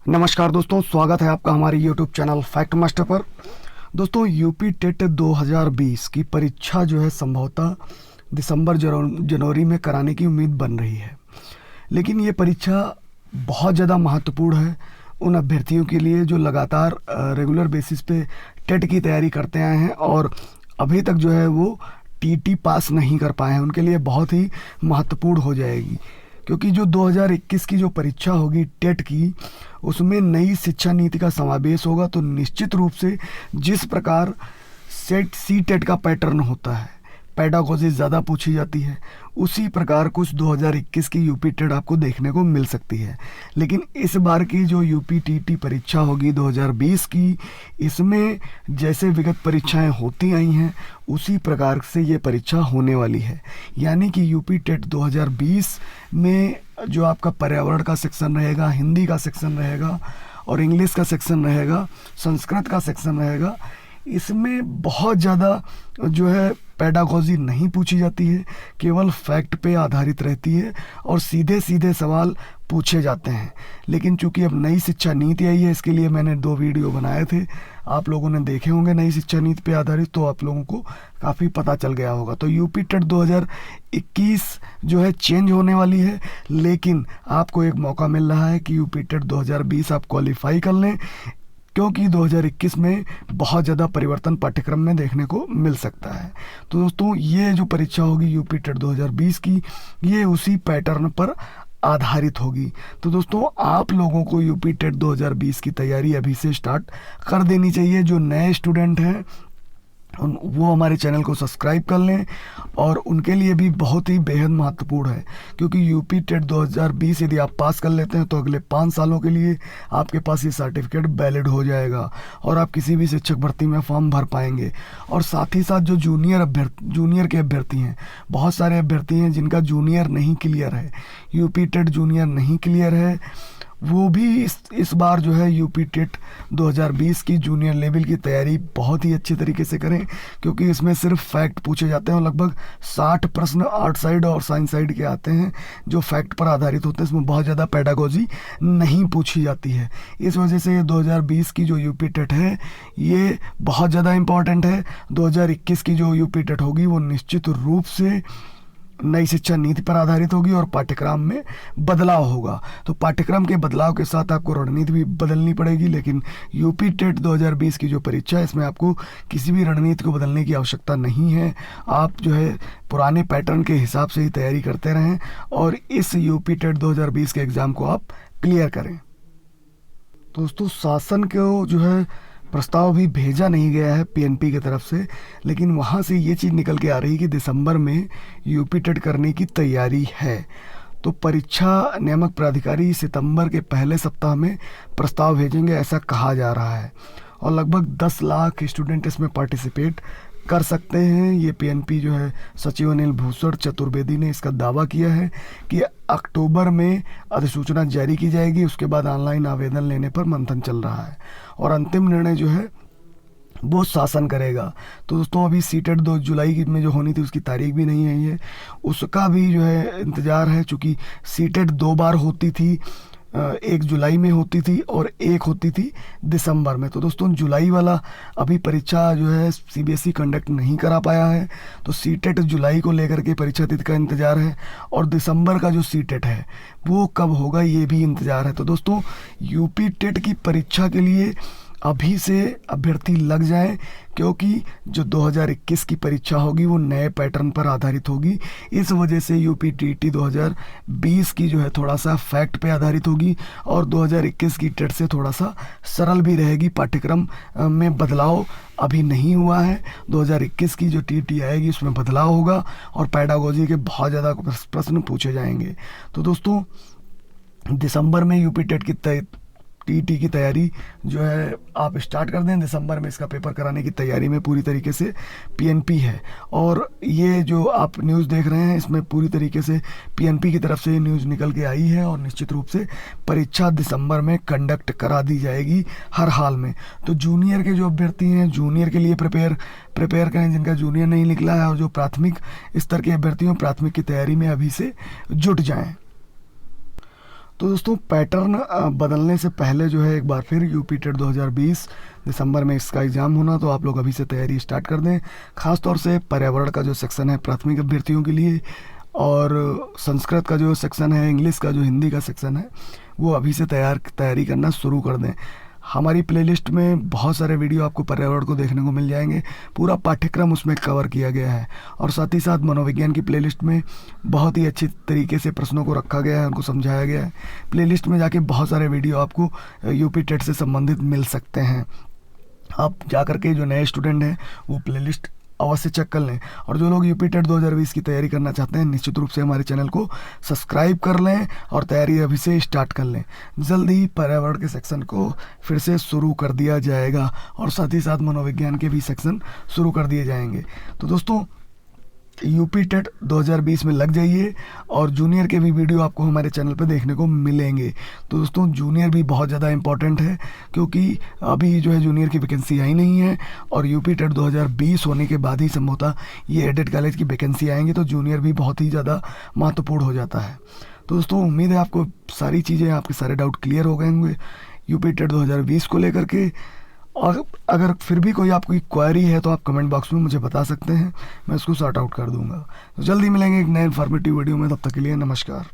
नमस्कार दोस्तों, स्वागत है आपका हमारे यूट्यूब चैनल फैक्ट मास्टर पर। दोस्तों, यूपी टेट 2020 की परीक्षा जो है संभवतः दिसंबर जनवरी में कराने की उम्मीद बन रही है। लेकिन ये परीक्षा बहुत ज़्यादा महत्वपूर्ण है उन अभ्यर्थियों के लिए जो लगातार रेगुलर बेसिस पे टेट की तैयारी करते आए हैं और अभी तक जो है वो टीटी पास नहीं कर पाए हैं। उनके लिए बहुत ही महत्वपूर्ण हो जाएगी, क्योंकि जो 2021 की जो परीक्षा होगी टेट की, उसमें नई शिक्षा नीति का समावेश होगा। तो निश्चित रूप से जिस प्रकार सेट सी टेट का पैटर्न होता है, पेडागोजी ज़्यादा पूछी जाती है, उसी प्रकार कुछ 2021 की यूपी टेट आपको देखने को मिल सकती है। लेकिन इस बार की जो यूपी टीटी परीक्षा होगी 2020 की, इसमें जैसे विगत परीक्षाएं होती आई हैं उसी प्रकार से ये परीक्षा होने वाली है। यानी कि यूपी टेट 2020 में जो आपका पर्यावरण का सेक्शन रहेगा, हिंदी का सेक्शन रहेगा और इंग्लिश का सेक्शन रहेगा, संस्कृत का सेक्शन रहेगा, इसमें बहुत ज़्यादा जो है पेडागोजी नहीं पूछी जाती है, केवल फैक्ट पे आधारित रहती है और सीधे सीधे सवाल पूछे जाते हैं। लेकिन चूंकि अब नई शिक्षा नीति आई है, इसके लिए मैंने 2 वीडियो बनाए थे, आप लोगों ने देखे होंगे नई शिक्षा नीति पे आधारित, तो आप लोगों को काफ़ी पता चल गया होगा। तो यूपी टेट 2021 जो है चेंज होने वाली है, लेकिन आपको एक मौका मिल रहा है कि यूपी टेट 2020 आप क्वालिफाई कर लें, क्योंकि 2021 में बहुत ज़्यादा परिवर्तन पाठ्यक्रम में देखने को मिल सकता है। तो दोस्तों, ये जो परीक्षा होगी यूपी टेट 2020 की, ये उसी पैटर्न पर आधारित होगी। तो दोस्तों, आप लोगों को यूपी टेट 2020 की तैयारी अभी से स्टार्ट कर देनी चाहिए। जो नए स्टूडेंट हैं वो हमारे चैनल को सब्सक्राइब कर लें, और उनके लिए भी बहुत ही बेहद महत्वपूर्ण है, क्योंकि यूपी टेट 2020 यदि आप पास कर लेते हैं तो अगले 5 सालों के लिए आपके पास ये सर्टिफिकेट वैलिड हो जाएगा और आप किसी भी शिक्षक भर्ती में फॉर्म भर पाएंगे। और साथ ही साथ जो जूनियर के अभ्यर्थी हैं, बहुत सारे अभ्यर्थी हैं जिनका जूनियर नहीं क्लियर है, यूपी टेट जूनियर नहीं क्लियर है, वो भी इस बार जो है यूपी टेट 2020 की जूनियर लेवल की तैयारी बहुत ही अच्छे तरीके से करें, क्योंकि इसमें सिर्फ फैक्ट पूछे जाते हैं और लगभग 60 प्रश्न आर्ट साइड और साइंस साइड के आते हैं जो फैक्ट पर आधारित होते हैं। इसमें बहुत ज़्यादा पेडागोजी नहीं पूछी जाती है। इस वजह से ये 2020 की जो यूपी टेट है ये बहुत ज़्यादा इम्पॉर्टेंट है। 2021 की जो यूपी टेट होगी वो निश्चित रूप से नई शिक्षा नीति पर आधारित होगी और पाठ्यक्रम में बदलाव होगा। तो पाठ्यक्रम के बदलाव के साथ आपको रणनीति भी बदलनी पड़ेगी। लेकिन यूपी टेट 2020 की जो परीक्षा है, इसमें आपको किसी भी रणनीति को बदलने की आवश्यकता नहीं है। आप जो है पुराने पैटर्न के हिसाब से ही तैयारी करते रहें और इस यूपी टेट 2020 के एग्ज़ाम को आप क्लियर करें। दोस्तों, शासन को जो है प्रस्ताव भी भेजा नहीं गया है पीएनपी की तरफ से, लेकिन वहाँ से ये चीज़ निकल के आ रही है कि दिसंबर में यूपी टेट करने की तैयारी है। तो परीक्षा नियामक प्राधिकारी सितंबर के पहले सप्ताह में प्रस्ताव भेजेंगे, ऐसा कहा जा रहा है, और लगभग 10 लाख स्टूडेंट इसमें पार्टिसिपेट कर सकते हैं। ये पीएनपी जो है सचिव अनिल भूषण चतुर्वेदी ने इसका दावा किया है कि अक्टूबर में अधिसूचना जारी की जाएगी, उसके बाद ऑनलाइन आवेदन लेने पर मंथन चल रहा है और अंतिम निर्णय जो है वो शासन करेगा। तो दोस्तों, अभी सीटेट 2 जुलाई में जो होनी थी उसकी तारीख भी नहीं आई है, उसका भी जो है इंतज़ार है, चूँकि सीटेट 2 बार होती थी, 1 जुलाई में होती थी और 1 होती थी दिसंबर में। तो दोस्तों, जुलाई वाला अभी परीक्षा जो है सीबीएसई कंडक्ट नहीं करा पाया है, तो सीटेट जुलाई को लेकर के परीक्षा तिथि का इंतज़ार है, और दिसंबर का जो सीटेट है वो कब होगा ये भी इंतज़ार है। तो दोस्तों, यूपी टेट की परीक्षा के लिए अभी से अभ्यर्थी लग जाएं, क्योंकि जो 2021 की परीक्षा होगी वो नए पैटर्न पर आधारित होगी। इस वजह से यूपी टीटी 2020 की जो है थोड़ा सा फैक्ट पे आधारित होगी और 2021 की टेट से थोड़ा सा सरल भी रहेगी। पाठ्यक्रम में बदलाव अभी नहीं हुआ है, 2021 की जो टीटी आएगी उसमें बदलाव होगा और पेडागोजी के बहुत ज़्यादा प्रश्न पूछे जाएंगे। तो दोस्तों, दिसंबर में यूपी टेट की टीटी की तैयारी जो है आप स्टार्ट कर दें। दिसंबर में इसका पेपर कराने की तैयारी में पूरी तरीके से पीएनपी है, और ये जो आप न्यूज़ देख रहे हैं इसमें पूरी तरीके से पीएनपी की तरफ से ये न्यूज़ निकल के आई है, और निश्चित रूप से परीक्षा दिसंबर में कंडक्ट करा दी जाएगी हर हाल में। तो जूनियर के जो अभ्यर्थी हैं, जूनियर के लिए प्रिपेयर करें जिनका जूनियर नहीं निकला है, और जो प्राथमिक स्तर के अभ्यर्थी हैं प्राथमिक की तैयारी में अभी से जुट जाएँ। तो दोस्तों पैटर्न बदलने से पहले जो है एक बार फिर यूपी टेट 2020 दिसंबर में इसका एग्ज़ाम होना, तो आप लोग अभी से तैयारी स्टार्ट कर दें। ख़ास तौर से पर्यावरण का जो सेक्शन है प्राथमिक अभ्यर्थियों के लिए, और संस्कृत का जो सेक्शन है, इंग्लिश का जो हिंदी का सेक्शन है, वो अभी से तैयारी करना शुरू कर दें। हमारी प्लेलिस्ट में बहुत सारे वीडियो आपको पर्यावरण को देखने को मिल जाएंगे, पूरा पाठ्यक्रम उसमें कवर किया गया है। और साथ ही साथ मनोविज्ञान की प्लेलिस्ट में बहुत ही अच्छी तरीके से प्रश्नों को रखा गया है, उनको समझाया गया है। प्लेलिस्ट में जाके बहुत सारे वीडियो आपको यूपी टेट से संबंधित मिल सकते हैं। आप जा करके जो नए स्टूडेंट हैं वो प्लेलिस्ट अवश्य चेक कर लें। और जो लोग यूपी टेट 2020 की तैयारी करना चाहते हैं, निश्चित रूप से हमारे चैनल को सब्सक्राइब कर लें और तैयारी अभी से स्टार्ट कर लें। जल्दी पर्यावरण के सेक्शन को फिर से शुरू कर दिया जाएगा और साथ ही साथ मनोविज्ञान के भी सेक्शन शुरू कर दिए जाएंगे। तो दोस्तों यूपी टेट 2020 में लग जाइए, और जूनियर के भी वीडियो आपको हमारे चैनल पे देखने को मिलेंगे। तो दोस्तों जूनियर भी बहुत ज़्यादा इम्पॉर्टेंट है, क्योंकि अभी जो है जूनियर की वैकेंसी आई नहीं है, और यूपी टेट 2020 होने के बाद ही संभवतः ये एडेड कॉलेज की वैकेंसी आएंगी, तो जूनियर भी बहुत ही ज़्यादा महत्वपूर्ण हो जाता है। तो दोस्तों उम्मीद है आपको सारी चीज़ें, आपके सारे डाउट क्लियर हो गए होंगे यूपी टेट 2020 को लेकर के। और अगर फिर भी कोई आपकी क्वेरी है तो आप कमेंट बॉक्स में मुझे बता सकते हैं, मैं उसको सॉर्ट आउट कर दूंगा। तो जल्दी मिलेंगे एक नए इन्फॉर्मेटिव वीडियो में, तब तक के लिए नमस्कार।